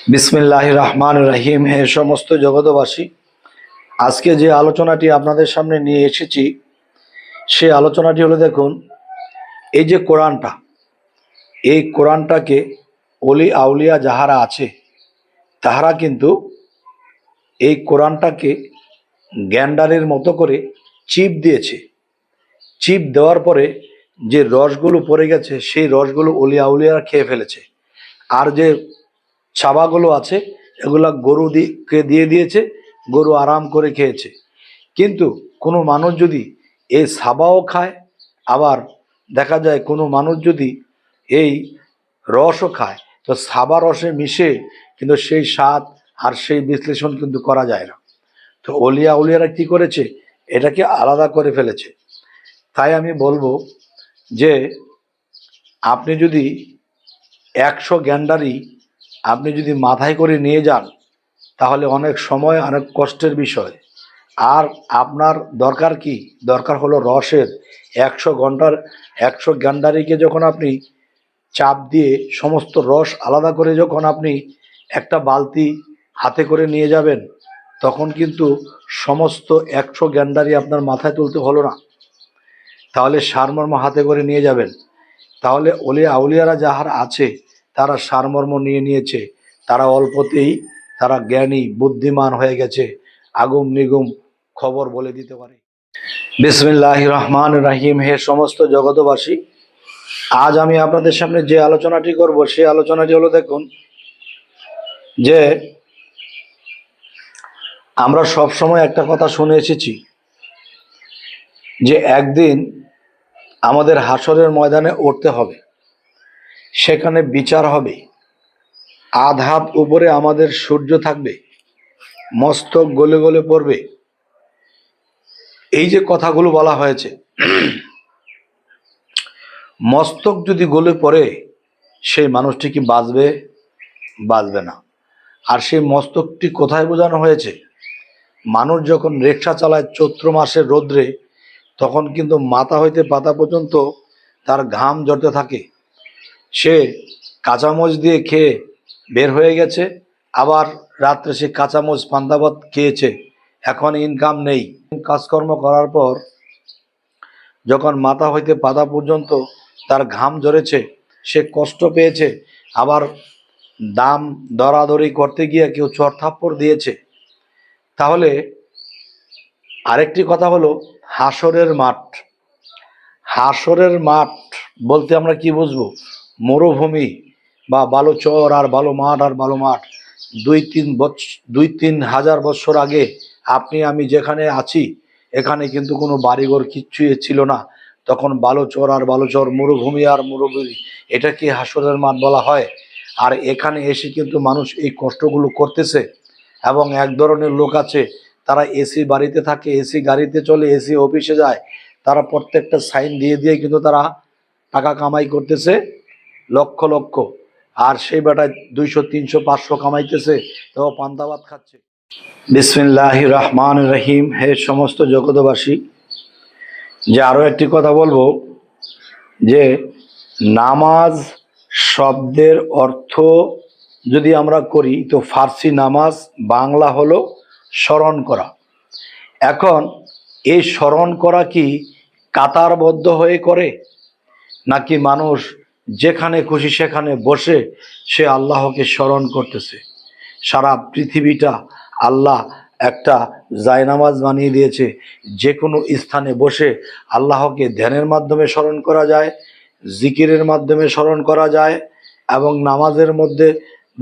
বিসমিল্লাহির রহমানির রহিম। হে সমস্ত জগতবাসী, আজকে যে আলোচনাটি আপনাদের সামনে নিয়ে এসেছি সেই আলোচনাটি হলো, দেখুন, এই যে কোরআনটা, এই কোরআনটাকে অলি আউলিয়া যাহারা আছে তাহারা কিন্তু এই কোরআনটাকে গ্যান্ডারের মতো করে চিপ দিয়েছে। চিপ দেওয়ার পরে যে রসগুলো পড়ে গেছে সেই রসগুলো অলি আউলিয়ারা খেয়ে ফেলেছে, আর যে চাবাগুলো আছে এগুলা গরুকে দিয়ে দিয়েছে, গরু আরাম করে খেয়েছে। কিন্তু কোনো মানুষ যদি এই সাবাও খায়, আবার দেখা যায় কোনো মানুষ যদি এই রসও খায়, তো সাবা রসে মিশে কিন্তু সেই স্বাদ আর সেই বিশ্লেষণ কিন্তু করা যায় না। তো অলিয়া উলিয়ারা কি করেছে, এটাকে আলাদা করে ফেলেছে। তাই আমি বলবো যে আপনি যদি 100 গ্যান্ডারি আপনি যদি মাথায় করে নিয়ে যান, তাহলে অনেক সময় অনেক কষ্টের বিষয়। আর আপনার দরকার কি, দরকার হলো রসের 100 গ্যান্ডারিকে যখন আপনি চাপ দিয়ে সমস্ত রস আলাদা করে যখন আপনি একটা বালতি হাতে করে নিয়ে যাবেন, তখন কিন্তু সমস্ত 100 গ্যান্ডারি আপনার মাথায় তুলতে হলো না। তাহলে সারমর্ম হাতে করে নিয়ে যাবেন। তাহলে অলিয়া আউলিয়ারা যাহারা আছে তারা সারমর্ম নিয়ে নিয়েছে, তারা অল্পতেই তারা জ্ঞানী বুদ্ধিমান হয়ে গেছে, আগুম নিগুম খবর বলে দিতে পারে। বিসমিল্লাহির রহমানির রহিম। হে সমস্ত জগতবাসী, আজ আমি আপনাদের সামনে যে আলোচনাটি করব সেই আলোচনাটি হলো, দেখুন, যে আমরা সব সময় একটা কথা শুনে এসেছি যে একদিন আমাদের হাসরের ময়দানে উঠতে হবে, সেখানে বিচার হবে। আধ হাত উপরে আমাদের সূর্য থাকবে, মস্তক গলে গলে পড়বে। এই যে কথাগুলো বলা হয়েছে, মস্তক যদি গলে পড়ে সেই মানুষটি কি বাঁচবে? বাঁচবে না। আর সেই মস্তকটি কোথায় বোঝানো হয়েছে? মানুষ যখন রিকশা চালায় চৈত্র মাসের রোদ্রে, তখন কিন্তু মাথা হইতে পাতা পর্যন্ত তার ঘাম ঝরতে থাকে। সে কাঁচামচ দিয়ে খেয়ে বের হয়ে গেছে, আবার রাত্রে সে কাঁচামচ পান্তা ভাত খেয়েছে, এখন ইনকাম নেই। কাজকর্ম করার পর যখন মাথা হইতে পাতা পর্যন্ত তার ঘাম ঝরেছে, সে কষ্ট পেয়েছে, আবার দাম দরাদরি করতে গিয়ে কেউ চড়থাপ্পড় দিয়েছে। তাহলে আরেকটি কথা হলো হাসরের মাঠ। হাসরের মাঠ বলতে আমরা কি বুঝবো? মরুভূমি বা বালু চর আর বালু মাঠ আর বালু মাঠ। 2-3 হাজার বছর আগে আপনি আমি যেখানে আছি এখানে কিন্তু কোনো বাড়িঘর কিচ্ছুই ছিল না। তখন বালুচর আর বালুচর, মরুভূমি আর মরুভূমি, এটা কি হাসরের মাঠ বলা হয়? আর এখানে এসে কিন্তু মানুষ এই কষ্টগুলো করতেছে। এবং এক ধরনের লোক আছে, তারা এসি বাড়িতে থাকে, এসি গাড়িতে চলে, এসি অফিসে যায়, তারা প্রত্যেকটা সাইন দিয়ে দিয়ে কিন্তু তারা টাকা কামাই করতেছে লক্ষ লক্ষ। আর সেই বেটায় 200, 300, 500 কামাইতেছে, তো পান্তা ভাত খাচ্ছে। বিসমিল্লাহির রহমানির রহিম। হে সমস্ত জগতবাসী, যে আরো একটি কথা বলবো, যে নামাজ শব্দের অর্থ যদি আমরা করি তো ফার্সি নামাজ, বাংলা হলো স্মরণ করা। এখন এই স্মরণ করা কি কাতারবদ্ধ হয়ে করে, নাকি মানুষ যেখানে খুশি সেখানে বসে সে আল্লাহকে স্মরণ করতেছে? সারা পৃথিবীটা আল্লাহ একটা জায়নামাজ বানিয়ে দিয়েছে, যে কোনো স্থানে বসে আল্লাহকে ধ্যানের মাধ্যমে স্মরণ করা যায়, জিকিরের মাধ্যমে স্মরণ করা যায়, এবং নামাজের মধ্যে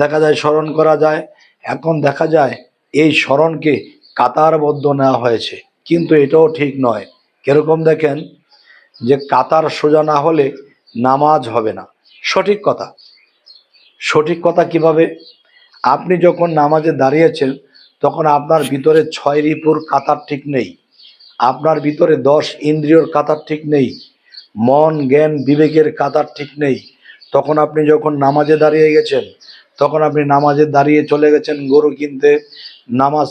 দেখা যায় স্মরণ করা যায়। এখন দেখা যায় এই স্মরণকে কাতারবদ্ধ নেওয়া হয়েছে, কিন্তু এটাও ঠিক নয়। কিরকম দেখেন, যে কাতার সোজা না হলে নামাজ হবে না। সঠিক কথা। সঠিক কথা কিভাবে? আপনি যখন নামাজে দাঁড়িয়েছেন তখন আপনার ভিতরে 6 রিপুর কাতার ঠিক নেই, আপনার ভিতরে 10 ইন্দ্রিয়র কাতার ঠিক নেই, মন জ্ঞান বিবেকের কাতার ঠিক নেই। তখন আপনি যখন নামাজে দাঁড়িয়ে গেছেন, তখন আপনি নামাজে দাঁড়িয়ে চলে গেছেন গরু কিনতে, নামাজ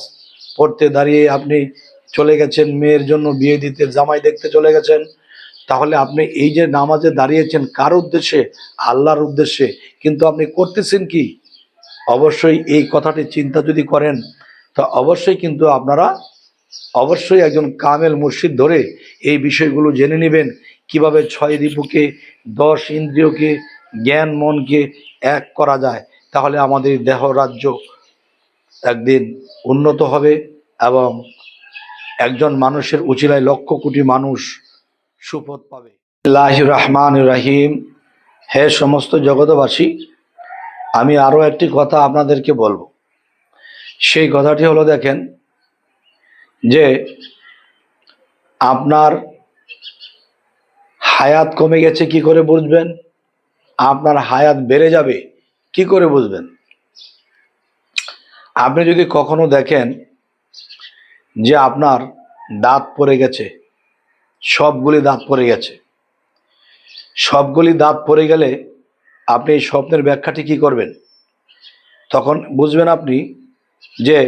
পড়তে দাঁড়িয়ে আপনি চলে গেছেন মেয়ের জন্য বিয়ে দিতে, জামাই দেখতে চলে গেছেন। তাহলে আপনি এই যে নামাজে দাঁড়িয়েছেন কার উদ্দেশ্যে? আল্লাহর উদ্দেশ্যে। কিন্তু আপনি করতেছেন কি? অবশ্যই এই কথাটি চিন্তা যদি করেন, তো অবশ্যই কিন্তু আপনারা অবশ্যই একজন কামেল মুর্শিদ ধরে এই বিষয়গুলো জেনে নেবেন, কিভাবে 6 রিপুকে 10 ইন্দ্রিয়কে জ্ঞান মনকে এক করা যায়। তাহলে আমাদের দেহ রাজ্য একদিন উন্নত হবে এবং একজন মানুষের উচিলায় লক্ষ কোটি মানুষ সুপথ পাবে। বিসমিল্লাহির রহমানির রহিম। হে সমস্ত জগতবাসী, আমি আরো একটি কথা আপনাদেরকে বলবো। সেই কথাটি হলো, দেখেন যে আপনার হায়াত কমে গেছে কি করে বুঝবেন? আপনার হায়াত বেড়ে যাবে কি করে বুঝবেন? আপনি যদি কখনো দেখেন যে আপনার দাঁত পড়ে গেছে, সবগুলি দাঁত পড়ে গেছে, সবগুলি দাঁত পড়ে গেলে আপনি এই স্বপ্নের ব্যাখ্যাটি কি করবেন? তখন বুঝবেন আপনি যে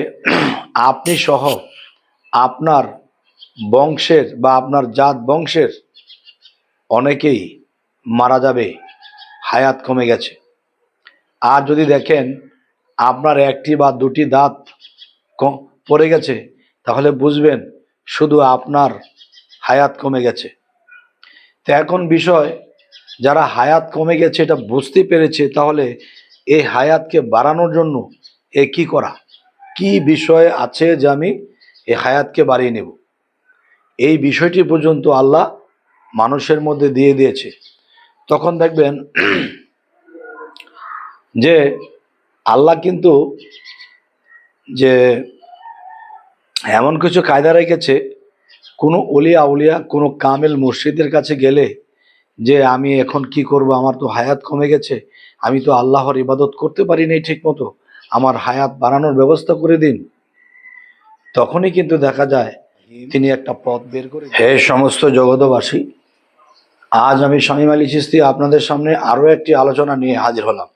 আপনি সহ আপনার বংশের বা আপনার জাত বংশের অনেকেই মারা যাবে, হায়াত কমে গেছে। আর যদি দেখেন আপনার একটি বা দুটি দাঁত পড়ে গেছে, তাহলে বুঝবেন শুধু আপনার হায়াত কমে গেছে। তো এখন বিষয়, যারা হায়াত কমে গেছে এটা বুঝতে পেরেছে, তাহলে এই হায়াতকে বাড়ানোর জন্য কি করা, কি বিষয় আছে যে আমি এই হায়াতকে বাড়িয়ে নেব, এই বিষয়টি পর্যন্ত আল্লাহ মানুষের মধ্যে দিয়ে দিয়েছে। তখন দেখবেন যে আল্লাহ কিন্তু যে এমন কিছু কায়দা রেখেছে, কোনো অলিয়া আউলিয়া কোনো কামেল মুর্শিদের কাছে গেলে যে আমি এখন কি করব, আমার তো হায়াত কমে গেছে, আমি তো আল্লাহর ইবাদত করতে পারি নাই ঠিক মতো, আমার হায়াত বাড়ানোর ব্যবস্থা করে দিন, তখনই কিন্তু দেখা যায় তিনি একটা পথ বের করে। হে সমস্ত জগতবাসী, আজ আমি শামীম আলী চিশতি আপনাদের সামনে আরো একটি আলোচনা নিয়ে হাজির হলাম।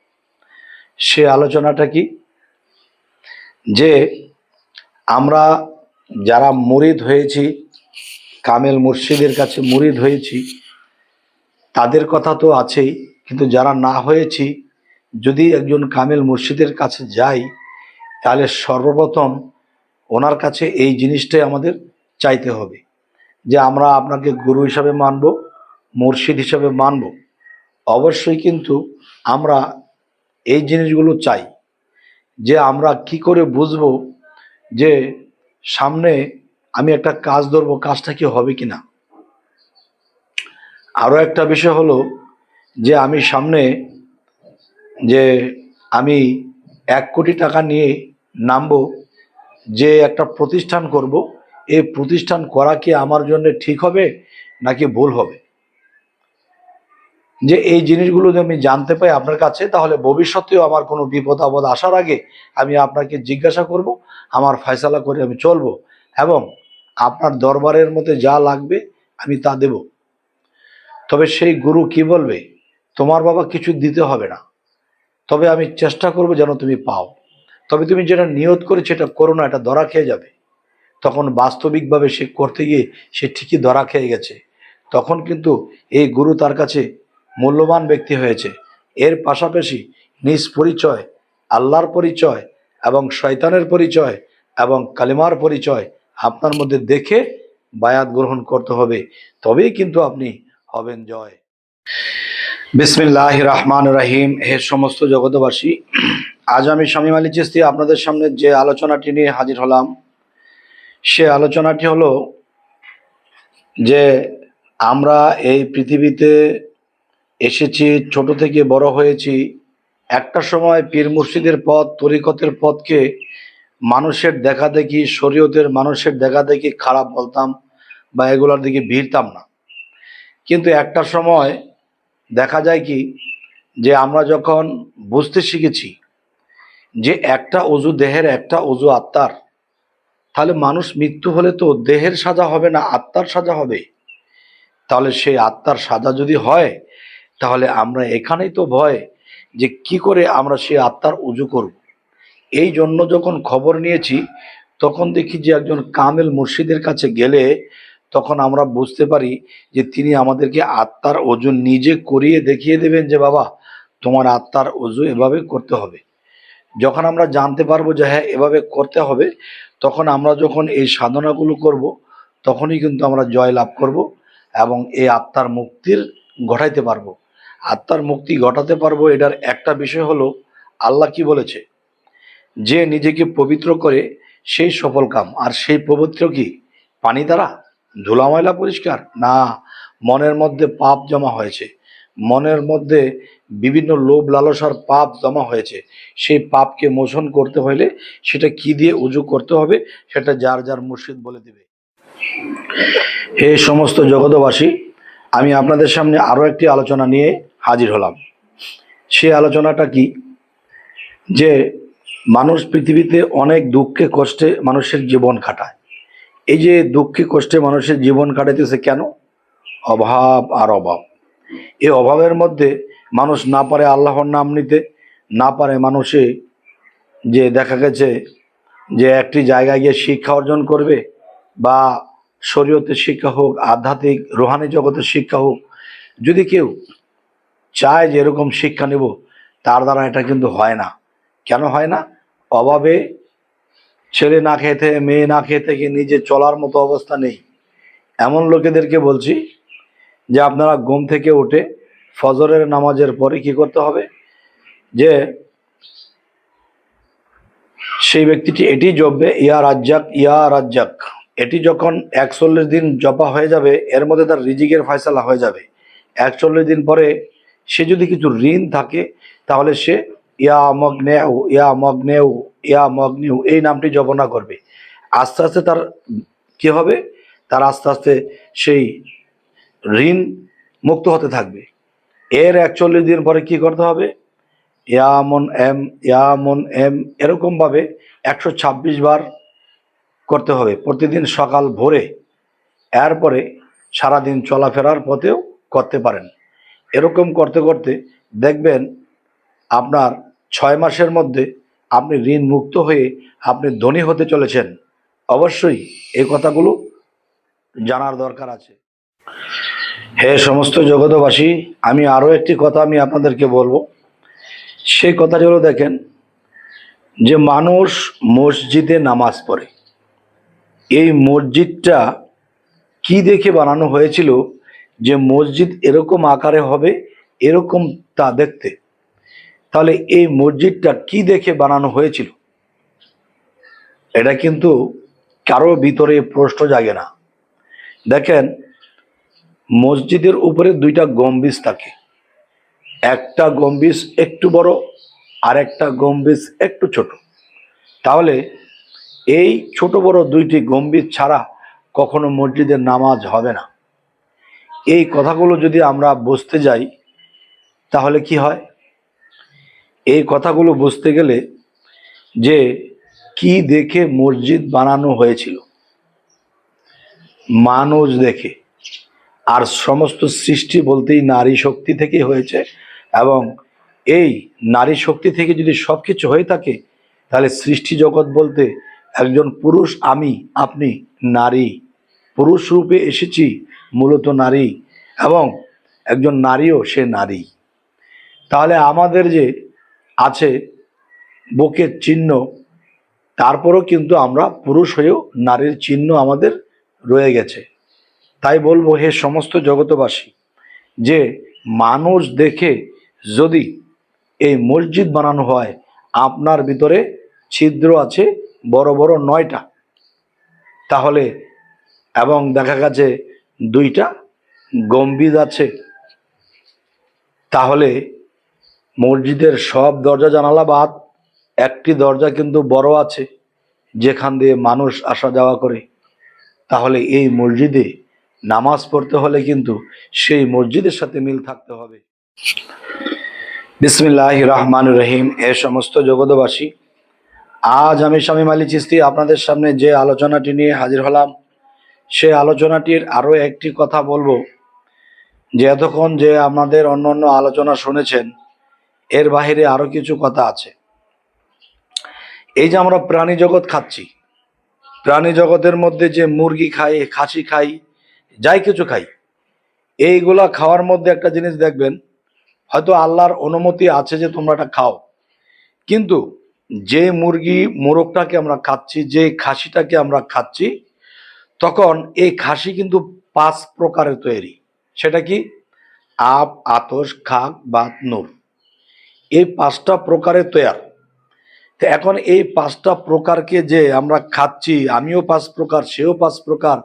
সে আলোচনাটা কি, যে আমরা যারা মুরিদ হয়েছি, কামেল মুর্শিদের কাছে মুরিদ হয়েছি, তাদের কথা তো আছেই, কিন্তু যারা না হয়েছি, যদি একজন কামেল মুর্শিদের কাছে যাই, তাহলে সর্বপ্রথম ওনার কাছে এই জিনিসটাই আমাদের চাইতে হবে, যে আমরা আপনাকে গুরু হিসাবে মানব, মুর্শিদ হিসাবে মানব। অবশ্যই কিন্তু আমরা এই জিনিসগুলো চাই, যে আমরা কি করে বুঝবো যে সামনে আমি একটা কাজ ধরবো, কাজটা কি হবে কিনা। আরো একটা বিষয় হলো যে আমি সামনে যে আমি 1 কোটি টাকা নিয়ে নামবো, যে একটা প্রতিষ্ঠান করব, এই প্রতিষ্ঠান করা কি আমার জন্য ঠিক হবে নাকি ভুল হবে। যে এই জিনিসগুলো যদি আমি জানতে পাই আপনার কাছে, তাহলে ভবিষ্যতেও আমার কোনো বিপদ আপদ আসার আগে আমি আপনাকে জিজ্ঞাসা করব, আমার ফয়সালা করে আমি চলবো, এবং আপনার দরবারের মধ্যে যা লাগবে আমি তা দেব। তবে সেই গুরু কি বলবে, তোমার বাবা কিছু দিতে হবে না, তবে আমি চেষ্টা করব যেন তুমি পাও, তবে তুমি যেটা নিয়ত করে সেটা করো না, এটা ধরা খেয়ে যাবে। তখন বাস্তবিকভাবে সে করতে গিয়ে সে ঠিকই ধরা খেয়ে গেছে। তখন কিন্তু এই গুরু তার কাছে মূল্যবান ব্যক্তি হয়েছে। এর পাশাপাশি নিজ পরিচয়, আল্লাহর পরিচয় এবং শয়তানের পরিচয় এবং কালিমার পরিচয় আপনার মধ্যে দেখে বায়াত গ্রহণ করতে হবে, তবেই কিন্তু আপনি হবেন জয়। বিসমিল্লাহির রহমানির রহিম। হে সমস্ত জগতবাসী, আজ আমি শামীম আলী চিশতি আপনাদের সামনে যে আলোচনাটি নিয়ে হাজির হলাম, সে আলোচনাটি হলো যে আমরা এই পৃথিবীতে এসেছি, ছোট থেকে বড় হয়েছি, একটা সময় পীর মুর্শিদের পথ, তরিকতের পথকে মানুষের দেখা দেখি, শরীয়তের মানুষের দেখা দেখি খারাপ বলতাম বা এগুলোর দিকে ভিড়তাম না। কিন্তু একটা সময় দেখা যায় কি, যে আমরা যখন বুঝতে শিখেছি যে একটা অজু দেহের, একটা অজু আত্মার, তাহলে মানুষ মৃত্যু হলে তো দেহের সাজা হবে না, আত্মার সাজা হবে। তাহলে সেই আত্মার সাজা যদি হয়, তাহলে আমরা এখানেই তো ভয় যে কি করে আমরা সেই আত্মার উজু করব। এই জন্য যখন খবর নিয়েছি, তখন দেখি যে একজন কামেল মুর্শিদের কাছে গেলে তখন আমরা বুঝতে পারি যে তিনি আমাদেরকে আত্মার অজু নিজে করিয়ে দেখিয়ে দেবেন, যে বাবা তোমার আত্মার অজু এভাবে করতে হবে। যখন আমরা জানতে পারবো যে হ্যাঁ এভাবে করতে হবে, তখন আমরা যখন এই সাধনাগুলো করব, তখনই কিন্তু আমরা জয় লাভ করব এবং এই আত্মার মুক্তির ঘটাইতে পারবো। আত্মার মুক্তি ঘটাতে পারবো, এটার একটা বিষয় হলো আল্লাহ কি বলেছে, যে নিজেকে পবিত্র করে সেই সফল কাম। আর সেই পবিত্র কি পানি দ্বারা? ধুলা ময়লা পরিষ্কার না, মনের মধ্যে পাপ জমা হয়েছে, মনের মধ্যে বিভিন্ন লোভ লালসার পাপ জমা হয়েছে। সেই পাপকে মোচন করতে হলে সেটা কি দিয়ে উজু করতে হবে, সেটা যার যার মুর্শিদ বলে দেবে। হে সমস্ত জগতবাসী, আমি আপনাদের সামনে আরো একটি আলোচনা নিয়ে হাজির হলাম। সেই আলোচনাটা কি, যে মানুষ পৃথিবীতে অনেক দুঃখে কষ্টে মানুষের জীবন কাটায়। এই যে দুঃখে কষ্টে মানুষের জীবন কাটাইতেছে কেন? অভাব আর অভাব। এই অভাবের মধ্যে মানুষ না পারে আল্লাহর নাম নিতে, না পারে মানুষে যে দেখা গেছে যে একটি জায়গায় গিয়ে শিক্ষা অর্জন করবে, বা শরীয়তের শিক্ষা হোক, আধ্যাত্মিক রুহানি জগতের শিক্ষা হোক, যদি কেউ চায় যে এরকম শিক্ষা নেব, তার দ্বারা এটা কিন্তু হয় না। কেন হয় না? অভাবে ছেলে না খেয়ে থেকে, মেয়ে না খেয়ে থেকে নিজে চলার মতো অবস্থা নেই। এমন লোকেদেরকে বলছি যে আপনারা ঘুম থেকে উঠে ফজরের নামাজের পরে কি করতে হবে, যে সেই ব্যক্তিটি এটি জপবে, ইয়া রাজ্জাক ইয়া রাজ্জাক। এটি যখন 41 দিন জপা হয়ে যাবে, এর মধ্যে তার রিজিকের ফয়সালা হয়ে যাবে। 41 দিন পরে সে যদি কিছু ঋণ থাকে, তাহলে সে ইয়া মগ্নেউ ইয়া মগ্নেউ ইয়া মগ্নেউ এই নামটি জপনা করবে। আস্তে আস্তে তার কি হবে, তার আস্তে আস্তে সেই ঋণ মুক্ত হতে থাকবে। এর 41 দিন পরে কি করতে হবে, ইয়ামন এম ইয়ামন এম এরকম ভাবে 126 বার করতে হবে প্রতিদিন সকাল ভোরে। এরপরে সারাদিন চলাফেরার পথেও করতে পারেন। এরকম করতে করতে দেখবেন আপনার 6 মাসের মধ্যে আপনি ঋণ মুক্ত হয়ে আপনি ধনী হতে চলেছেন। অবশ্যই এই কথাগুলো জানার দরকার আছে। হে সমস্ত জগতবাসী, আমি আরো একটি কথা আমি আপনাদেরকে বলবো। সেই কথাটি হলো, দেখেন যে মানুষ মসজিদে নামাজ পড়ে, এই মসজিদটা কি দেখে বানানো হয়েছিল, যে মসজিদ এরকম আকারে হবে, এরকম তা দেখতে। তাহলে এই মসজিদটা কি দেখে বানানো হয়েছিল, এটা কিন্তু কারো ভিতরে প্রশ্ন জাগে না। দেখেন, মসজিদের উপরে 2টা গম্বুজ থাকে, একটা গম্বুজ একটু বড় আর একটা গম্বুজ একটু ছোট। তাহলে এই ছোট বড় 2টি গম্বুজ ছাড়া কখনো মসজিদের নামাজ হবে না। এই কথাগুলো যদি আমরা বুঝতে যাই, তাহলে কি হয়, এই কথাগুলো বুঝতে গেলে যে কি দেখে মসজিদ বানানো হয়েছিল, মানুষ দেখে। আর সমস্ত সৃষ্টি বলতেই নারী শক্তি থেকে হয়েছে, এবং এই নারী শক্তি থেকে যদি সবকিছু হয়ে থাকে, তাহলে সৃষ্টি জগৎ বলতে একজন পুরুষ, আমি আপনি নারী, পুরুষ রূপে এসেছি মূলত নারী, এবং একজন নারীও সে নারী। তাহলে আমাদের যে আছে বুকের চিহ্ন, তারপরও কিন্তু আমরা পুরুষ হয়েও নারীর চিহ্ন আমাদের রয়ে গেছে। তাই বলবো, হে সমস্ত জগতবাসী, যে মানুষ দেখে যদি এই মসজিদ বানানো হয়, আপনার ভিতরে ছিদ্র আছে বড় বড় 9টা, তাহলে এবং দেখা গেছে 2টা গম্বুজ আছে, তাহলে মসজিদের সব দরজা জানালা বাদ একটি দরজা কিন্তু বড় আছে, যেখান দিয়ে মানুষ আসা যাওয়া করে। তাহলে এই মসজিদে নামাজ পড়তে হলে কিন্তু সেই মসজিদের সাথে মিল থাকতে হবে। বিসমিল্লাহির রহমানির রহিম। এ সমস্ত জগতবাসী, আজ আমি শামীম আলী চিশতি আপনাদের সামনে যে আলোচনাটি নিয়ে হাজির হলাম, সেই আলোচনাটির আরো একটি কথা বলবো, যে এতক্ষণ যে আমাদের অন্য অন্য আলোচনা শুনেছেন, এর বাহিরে আরো কিছু কথা আছে। এই যে আমরা প্রাণী জগৎ খাচ্ছি, প্রাণী জগতের মধ্যে যে মুরগি খাই, খাসি খাই, যাই কিছু খাই, এইগুলা খাওয়ার মধ্যে একটা জিনিস দেখবেন, হয়তো আল্লাহর অনুমতি আছে যে তোমরা এটা খাও, কিন্তু যে মুরগি মোরগটাকে আমরা খাচ্ছি, যে খাসিটাকে আমরা খাচ্ছি, তখন এই খাসি কিন্তু 5 প্রকারের তৈরি। সেটা কি? আপ, আতশ, খাক, বাত, নূর। এই 5টা প্রকারের তৈয়ার। তো এখন এই 5টা প্রকারকে যে আমরা খাচ্ছি, আমিও 5 প্রকার, সেও 5 প্রকার,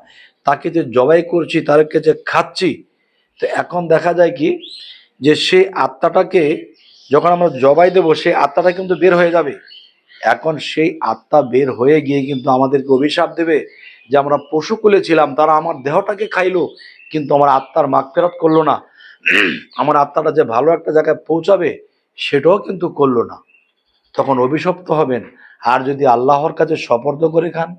তাকে যে জবাই করছি, তাদেরকে যে খাচ্ছি, তো এখন দেখা যায় কি যে সেই আত্মাটাকে যখন আমরা জবাই দেবো, সেই আত্মাটা কিন্তু বের হয়ে যাবে। এখন সেই আত্মা বের হয়ে গিয়ে কিন্তু আমাদেরকে অভিশাপ দেবে যে আমরা পশুকুলে ছিলাম, তারা আমার দেহটাকে খাইলো, কিন্তু আমার আত্মার মাগফিরাত করলো না। আমার আত্মাটা যে ভালো একটা জায়গায় পৌঁছাবে সেটাও কিন্তু করলো না। তখন অভিশপ্ত হবেন। আর যদি আল্লাহর কাছে সপর্দ করে খান,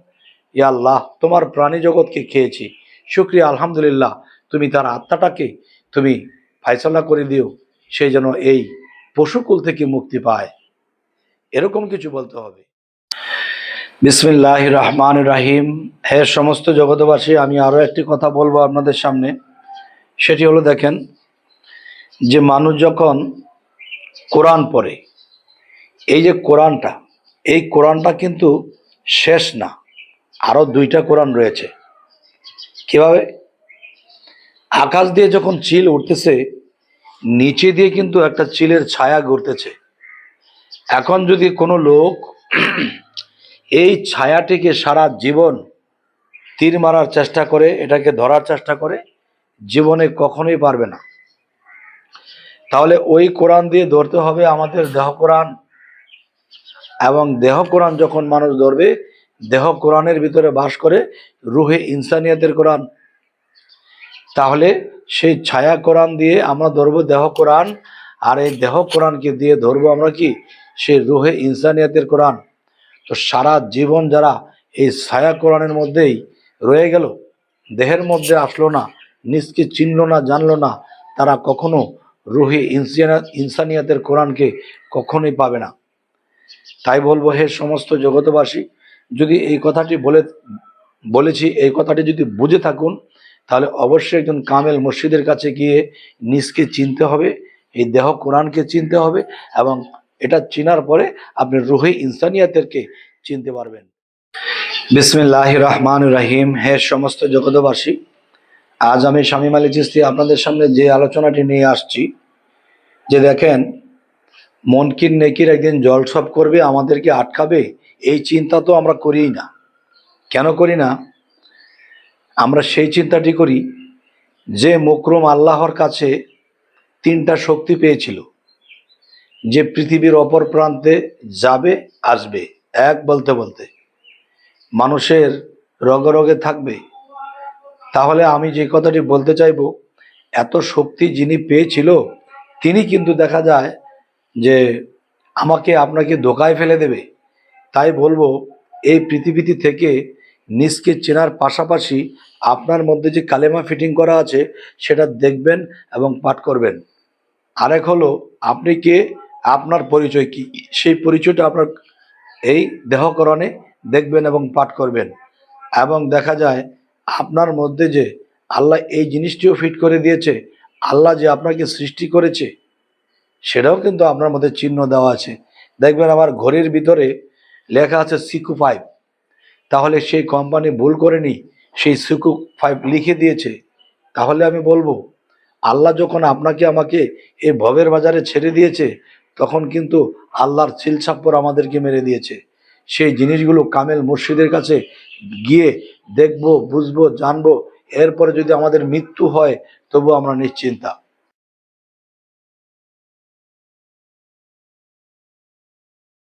ইয়া আল্লাহ, তোমার প্রাণী জগৎকে খেয়েছি, শুকরিয়া, আলহামদুলিল্লাহ, তুমি তার আত্মাটাকে তুমি ফায়সালা করে দিও, সে যেন এই পশুকুল থেকে মুক্তি পায়, এরকম কিছু বলতে হবে। বিসমিল্লাহির রহমানির রহিম। হে সমস্ত জগতবাসী, আমি আরো একটি কথা বলবো আপনাদের সামনে। সেটি হলো, দেখেন, যে মানুষ যখন কোরআন পড়ে, এই যে কোরআনটা, এই কোরআনটা কিন্তু শেষ না, আরো 2টা কোরআন রয়েছে। কিভাবে? আকাশ দিয়ে যখন চিল উঠতেছে, নিচে দিয়ে কিন্তু একটা চিলের ছায়া ঘুরতেছে। এখন যদি কোনো লোক এই ছায়াটিকে সারা জীবন তীর মারার চেষ্টা করে, এটাকে ধরার চেষ্টা করে, জীবনে কখনোই পারবে না। তাহলে ওই কোরআন দিয়ে ধরতে হবে আমাদের দেহ কোরআন, এবং দেহ কোরআন যখন মানুষ ধরবে, দেহ কোরআনের ভিতরে বাস করে রুহে ইনসানিয়াতের কোরআন। তাহলে সেই ছায়া কোরআন দিয়ে আমরা ধরবো দেহ কোরআন, আর এই দেহ কোরআনকে দিয়ে ধরবো আমরা কি? সেই রুহে ইনসানিয়াতের কোরআন। তো সারা জীবন যারা এই ছায়া কোরআনের মধ্যেই রয়ে গেল, দেহের মধ্যে আসলো না, নিজকে চিনল না, জানলো না, তারা কখনো রুহে ইনসানিয়াতের কোরআনকে কখনোই পাবে না। তাই বলবো, হে সমস্ত জগতবাসী, যদি এই কথাটি বলেছি, এই কথাটি যদি বুঝে থাকুন, তাহলে অবশ্যই একজন কামেল মুর্শিদের কাছে গিয়ে নিজকে চিনতে হবে, এই দেহ কোরআনকে চিনতে হবে, এবং এটা চিনার পরে আপনি রুহে ইনসানিয়াতেরকে চিনতে পারবেন। বিসমিল্লাহির রহমানির রহিম। হে সমস্ত জগতবাসী, আজ আমি শামীম আলী চিশতি আপনাদের সামনে যে আলোচনাটি নিয়ে আসছি, যে দেখেন, মুনকির নেকির একদিন জলসব করবে, আমাদেরকে আটকাবে, এই চিন্তা তো আমরা করিই না। কেন করি না? আমরা সেই চিন্তাটি করি যে মুকরম আল্লাহর কাছে 3টা শক্তি পেয়েছিল, যে পৃথিবীর অপর প্রান্তে যাবে, আসবে, এক বলতে বলতে মানুষের রগে রগে থাকবে। তাহলে আমি যে কথাটি বলতে চাইব, এত শক্তি যিনি পেয়েছিল, তিনি কিন্তু দেখা যায় যে আমাকে আপনাকে ধোকায় ফেলে দেবে। তাই বলবো, এই পৃথিবীতে থেকে নিজকে চেনার পাশাপাশি আপনার মধ্যে যে কালেমা ফিটিং করা আছে সেটা দেখবেন এবং পাঠ করবেন। আরেক হলো, আপনি কে, আপনার পরিচয় কি, সেই পরিচয়টা আপনার এই দেহকরণে দেখবেন এবং পাঠ করবেন। এবং দেখা যায় আপনার মধ্যে যে আল্লাহ এই জিনিসটিও ফিট করে দিয়েছে, আল্লাহ যে আপনাকে সৃষ্টি করেছে, সেটাও কিন্তু আপনার মধ্যে চিহ্ন দেওয়া আছে। দেখবেন আমার ঘড়ির ভিতরে লেখা আছে সিকু 5। তাহলে সেই কোম্পানি ভুল করেনি, সেই সিকু 5 লিখে দিয়েছে। তাহলে আমি বলবো, আল্লাহ যখন আপনাকে আমাকে এই ভবের বাজারে ছেড়ে দিয়েছে, তখন কিন্তু আল্লাহর চিলছাপ্পর আমাদেরকে মেরে দিয়েছে। সেই জিনিসগুলো কামেল মুর্শিদের কাছে গিয়ে দেখবো, বুঝবো, জানবো। এরপরে যদি আমাদের মৃত্যু হয়, তবু আমরা নিশ্চিন্তা।